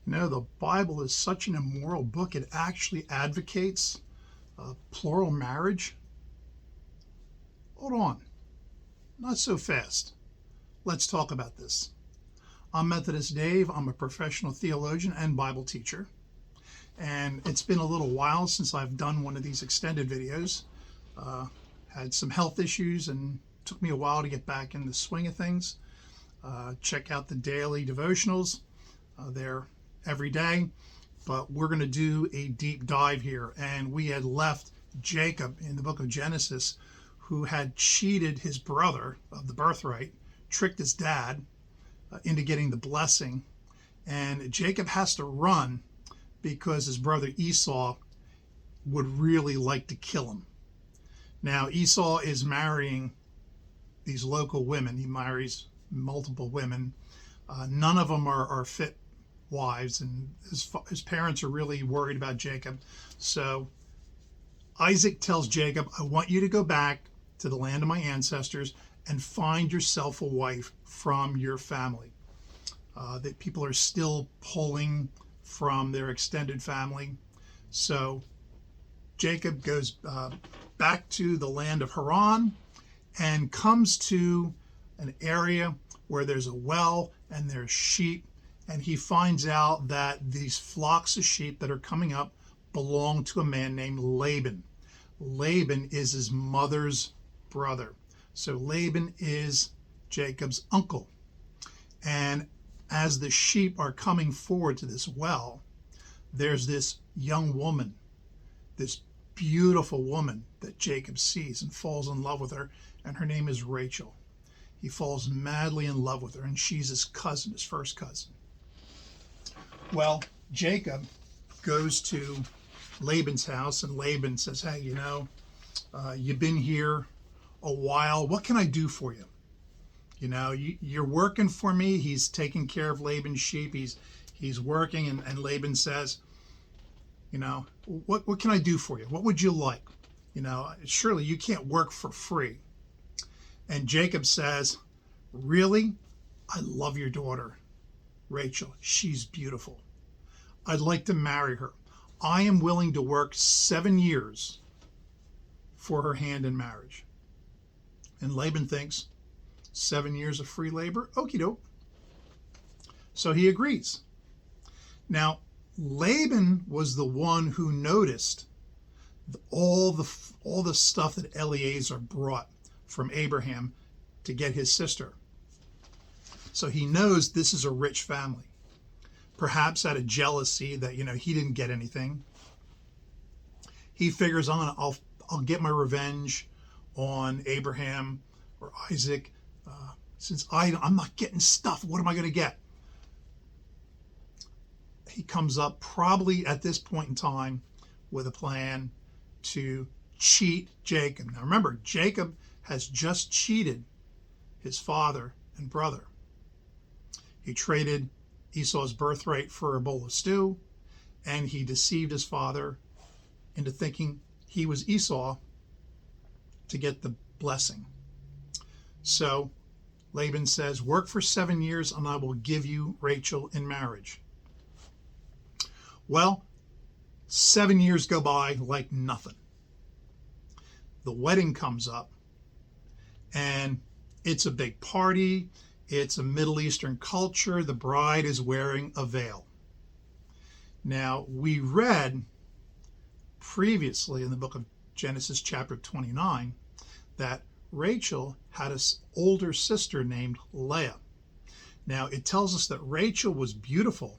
You know, the Bible is such an immoral book, it actually advocates plural marriage. Hold on, not so fast. Let's talk about this. I'm Methodist Dave. I'm a professional theologian and Bible teacher. And it's been a little while since I've done one of these extended videos. Uh, had some health issues and took me a while to get back in the swing of things. Check out the daily devotionals. They're every day. But we're going to do a deep dive here. And we had left Jacob in the book of Genesis, who had cheated his brother of the birthright, tricked his dad into getting the blessing. And Jacob has to run because his brother Esau would really like to kill him. Now, Esau is marrying these local women. He marries multiple women. None of them are fit wives, and his parents are really worried about Jacob. So Isaac tells Jacob, I want you to go back to the land of my ancestors and find yourself a wife from your family. That people are still pulling from their extended family. So Jacob goes back to the land of Haran and comes to an area where there's a well and there's sheep, and he finds out that these flocks of sheep that are coming up belong to a man named Laban. Laban is his mother's brother. So Laban is Jacob's uncle. And as the sheep are coming forward to this well, there's this young woman, this beautiful woman that Jacob sees and falls in love with her, and her name is Rachel. He falls madly in love with her, and she's his cousin, his first cousin. Well, Jacob goes to Laban's house, and Laban says, hey, you've been here a while. What can I do for you? You're working for me. He's taking care of Laban's sheep. He's working, and Laban says, what can I do for you? What would you like? Surely you can't work for free. And Jacob says, really? I love your daughter, Rachel. She's beautiful. I'd like to marry her. I am willing to work 7 years for her hand in marriage. And Laban thinks, 7 years of free labor? Okie doke. So he agrees. Now, Laban was the one who noticed all the stuff that Eliezer brought from Abraham to get his sister. So he knows this is a rich family. Perhaps out of jealousy that he didn't get anything. He figures I'll get my revenge on Abraham or Isaac. Since I'm not getting stuff, what am I going to get? He comes up probably at this point in time with a plan to cheat Jacob. Now remember, Jacob has just cheated his father and brother. He traded Esau's birthright for a bowl of stew, and he deceived his father into thinking he was Esau to get the blessing. So Laban says, work for 7 years and I will give you Rachel in marriage. Well, 7 years go by like nothing. The wedding comes up, and it's a big party. It's a Middle Eastern culture. The bride is wearing a veil. Now, we read previously in the book of Genesis chapter 29 that Rachel had an older sister named Leah. Now, it tells us that Rachel was beautiful,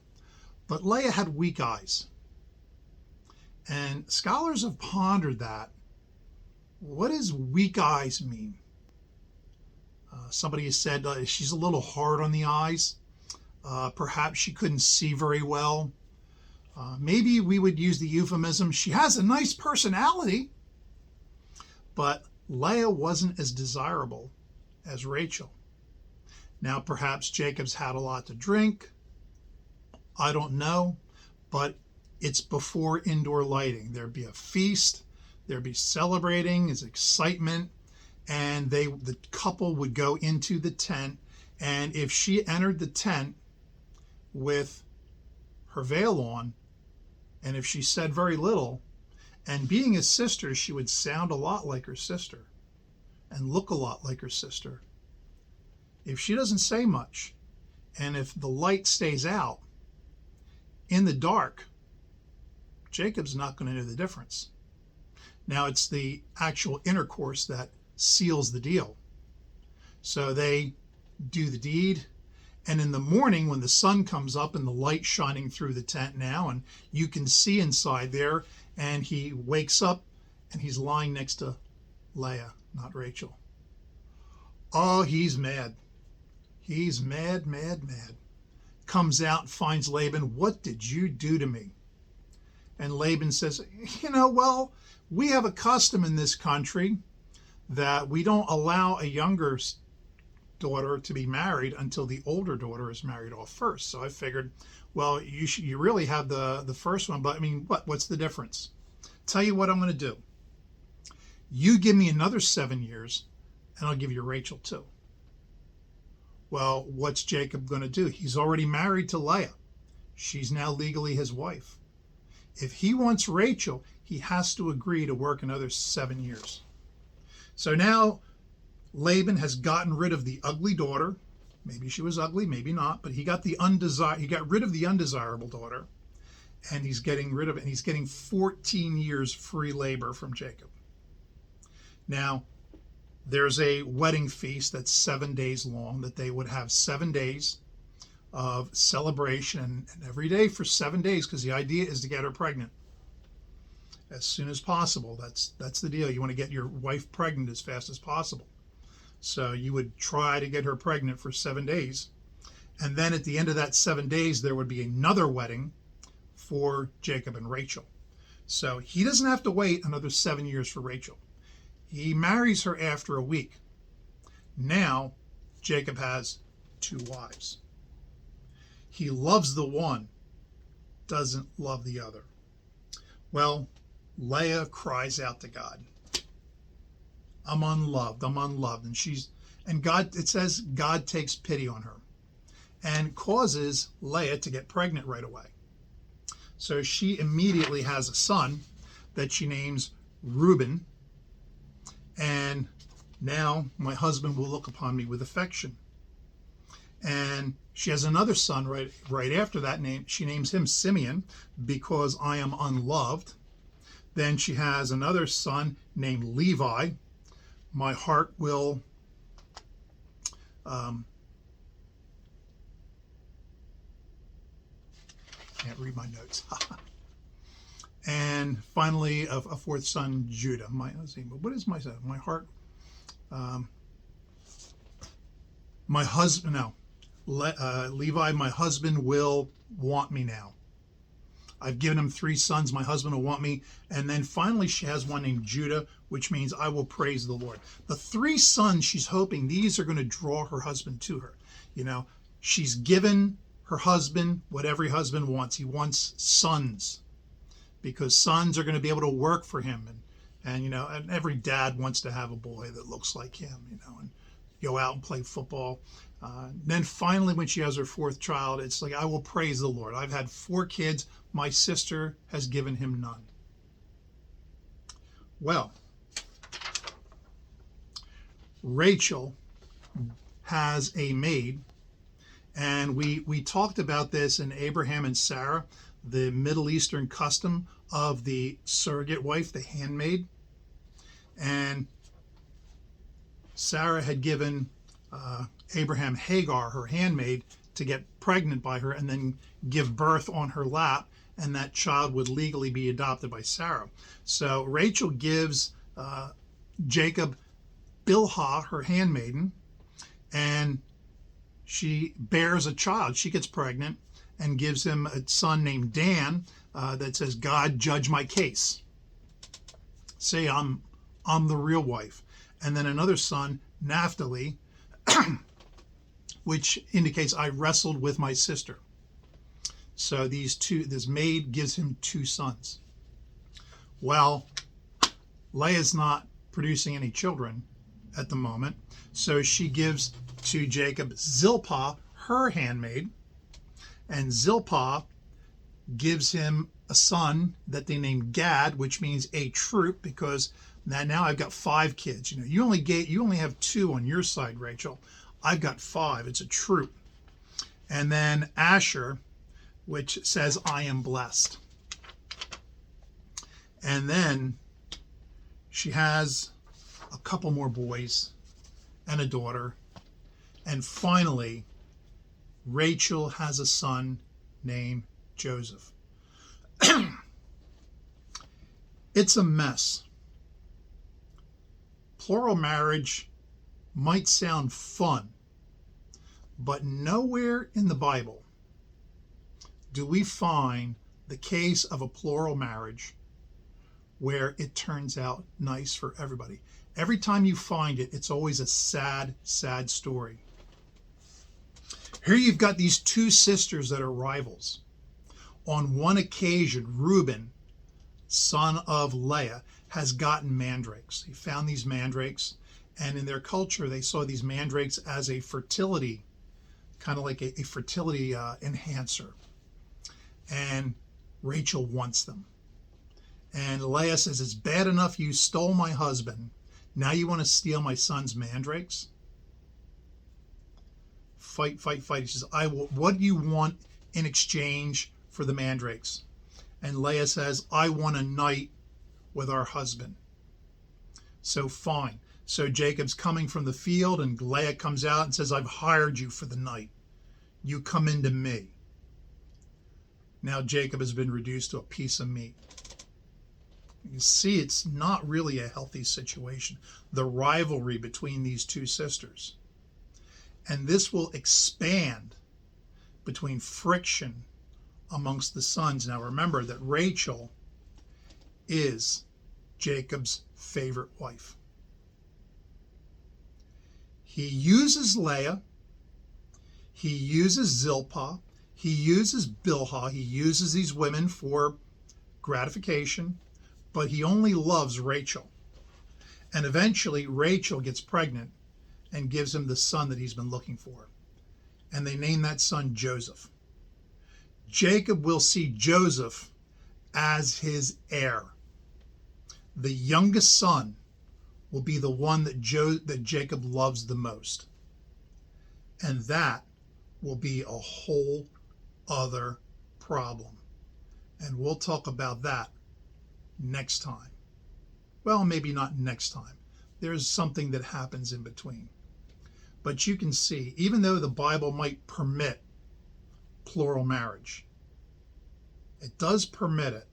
but Leah had weak eyes. And scholars have pondered that. What does weak eyes mean? Somebody has said she's a little hard on the eyes. Perhaps she couldn't see very well. Maybe we would use the euphemism, she has a nice personality. But Leah wasn't as desirable as Rachel. Now, perhaps Jacob's had a lot to drink. I don't know. But it's before indoor lighting. There'd be a feast. There'd be celebrating. There's excitement. And the couple would go into the tent. And if she entered the tent with her veil on, and if she said very little, and being his sister, she would sound a lot like her sister and look a lot like her sister. If she doesn't say much, and if the light stays out, in the dark, Jacob's not going to know the difference. Now, it's the actual intercourse that seals the deal. So they do the deed, and in the morning when the sun comes up and the light shining through the tent now, and you can see inside there, and he wakes up and he's lying next to Leah, not Rachel. Oh, he's mad. He's mad, mad, mad. Comes out and finds Laban. What did you do to me? And Laban says, well, we have a custom in this country that we don't allow a younger daughter to be married until the older daughter is married off first. So I figured, well, you really have the first one, but I mean, what's the difference? Tell you what I'm going to do. You give me another 7 years, and I'll give you Rachel too. Well, what's Jacob going to do? He's already married to Leah. She's now legally his wife. If he wants Rachel, he has to agree to work another 7 years. So now Laban has gotten rid of the ugly daughter. Maybe she was ugly, maybe not, but he got rid of the undesirable daughter, and he's getting rid of it, and he's getting 14 years free labor from Jacob. Now, there's a wedding feast that's 7 days long, that they would have 7 days of celebration, and every day for 7 days, because the idea is to get her pregnant as soon as possible. That's the deal. You want to get your wife pregnant as fast as possible. So you would try to get her pregnant for 7 days. And then at the end of that 7 days, there would be another wedding for Jacob and Rachel. So he doesn't have to wait another 7 years for Rachel. He marries her after a week. Now, Jacob has 2 wives. He loves the one, doesn't love the other. Well, Leah cries out to God. I'm unloved. And God, it says God takes pity on her and causes Leah to get pregnant right away. So she immediately has a son that she names Reuben. And now my husband will look upon me with affection. And she has another son right after that name. She names him Simeon, because I am unloved. Then she has another son named Levi. My heart will can't read my notes. And finally, a fourth son, Judah. What is my son? My heart. My husband. No, Levi. My husband will want me now. I've given him 3 sons. My husband will want me. And then finally, she has one named Judah, which means I will praise the Lord. The 3 sons, she's hoping these are going to draw her husband to her. She's given her husband what every husband wants. He wants sons, because sons are going to be able to work for him. And every dad wants to have a boy that looks like him, and go out and play football. Then finally, when she has her 4th child, it's like, I will praise the Lord. I've had 4 kids. My sister has given him none. Well, Rachel has a maid, and we talked about this in Abraham and Sarah, the Middle Eastern custom of the surrogate wife, the handmaid. And Sarah had given Abraham Hagar, her handmaid, to get pregnant by her and then give birth on her lap, and that child would legally be adopted by Sarah. So Rachel gives Jacob Bilhah, her handmaiden, and she bears a child. She gets pregnant and gives him a son named Dan, that says, God, judge my case. Say I'm the real wife. And then another son, Naphtali, which indicates I wrestled with my sister. So this maid gives him 2 sons. Well, Leah's not producing any children at the moment, so she gives to Jacob Zilpah, her handmaid, and Zilpah gives him a son that they named Gad, which means a troop, because now I've got 5 kids. You only have 2 on your side, Rachel. I've got 5. It's a troop. And then Asher, which says I am blessed. And then she has a couple more boys and a daughter. And finally, Rachel has a son named Joseph. It's a mess. Plural marriage might sound fun, but nowhere in the Bible do we find the case of a plural marriage where it turns out nice for everybody. Every time you find it, it's always a sad, sad story. Here you've got these 2 sisters that are rivals. On one occasion, Reuben, son of Leah, has gotten mandrakes. He found these mandrakes, and in their culture, they saw these mandrakes as a fertility, kind of like a fertility enhancer. And Rachel wants them. And Leah says, it's bad enough you stole my husband. Now you want to steal my son's mandrakes? Fight, fight, fight. She says, what do you want in exchange for the mandrakes? And Leah says, I want a night with our husband. So fine. So Jacob's coming from the field, and Leah comes out and says, I've hired you for the night. You come into me. Now Jacob has been reduced to a piece of meat. You see, it's not really a healthy situation. The rivalry between these 2 sisters. And this will expand between friction amongst the sons. Now remember that Rachel is Jacob's favorite wife. He uses Leah, he uses Zilpah, he uses Bilhah, he uses these women for gratification, but he only loves Rachel. And eventually Rachel gets pregnant and gives him the son that he's been looking for. And they name that son Joseph. Jacob will see Joseph as his heir. The youngest son will be the one that Jacob loves the most. And that will be a whole other problem. And we'll talk about that next time. Well, maybe not next time. There's something that happens in between. But you can see, even though the Bible might permit plural marriage, it does permit it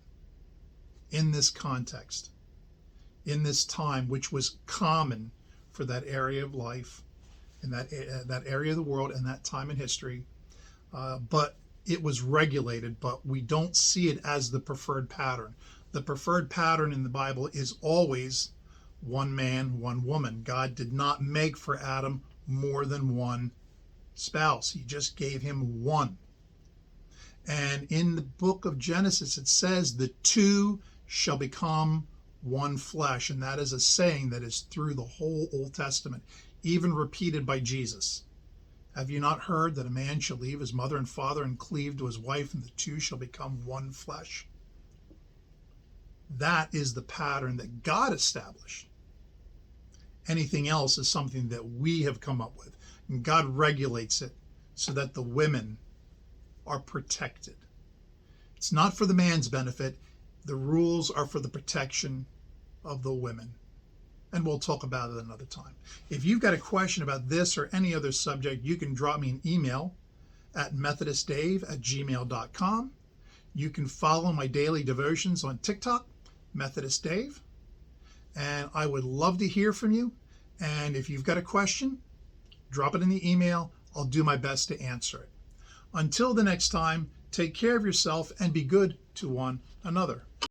in this context, in this time, which was common for that area of life, in that area of the world, and that time in history. But it was regulated, but we don't see it as the preferred pattern. The preferred pattern in the Bible is always one man, one woman. God did not make for Adam more than one spouse. He just gave him one. And in the book of Genesis, it says the 2 shall become one flesh. And that is a saying that is through the whole Old Testament, even repeated by Jesus. Have you not heard that a man shall leave his mother and father and cleave to his wife, and the 2 shall become one flesh? That is the pattern that God established. Anything else is something that we have come up with. And God regulates it so that the women are protected. It's not for the man's benefit. The rules are for the protection of the women. And we'll talk about it another time. If you've got a question about this or any other subject, you can drop me an email at methodistdave@gmail.com. You can follow my daily devotions on TikTok, Methodist Dave. And I would love to hear from you. And if you've got a question, drop it in the email. I'll do my best to answer it. Until the next time, take care of yourself and be good to one another.